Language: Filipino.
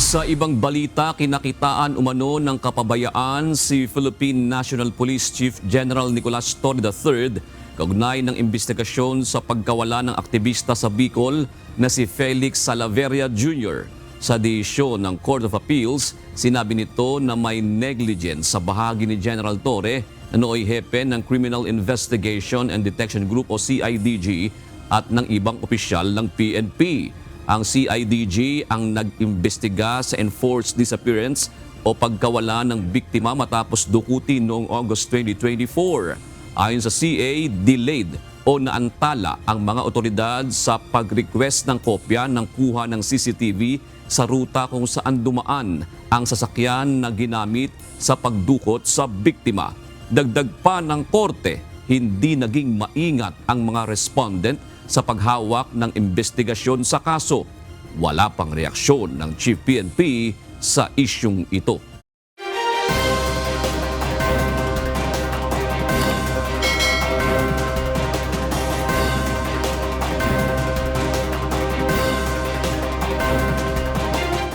Sa ibang balita, kinakitaan umano ng kapabayaan si Philippine National Police Chief General Nicolas Torre III kaugnay ng imbestigasyon sa pagkawala ng aktivista sa Bicol na si Felix Salaverria Jr. Sa desisyon ng Court of Appeals, sinabi nito na may negligence sa bahagi ni General Torre na nooy hepe ng Criminal Investigation and Detection Group o CIDG at ng ibang opisyal ng PNP. Ang CIDG ang nag-imbestiga sa enforced disappearance o pagkawala ng biktima matapos dukutin noong August 2024. Ayon sa CA, delayed o naantala ang mga otoridad sa pag-request ng kopya ng kuha ng CCTV sa ruta kung saan dumaan ang sasakyan na ginamit sa pagdukot sa biktima. Dagdag pa ng korte, hindi naging maingat ang mga respondent sa paghawak ng investigasyon sa kaso. Wala pang reaksyon ng Chief PNP sa isyung ito.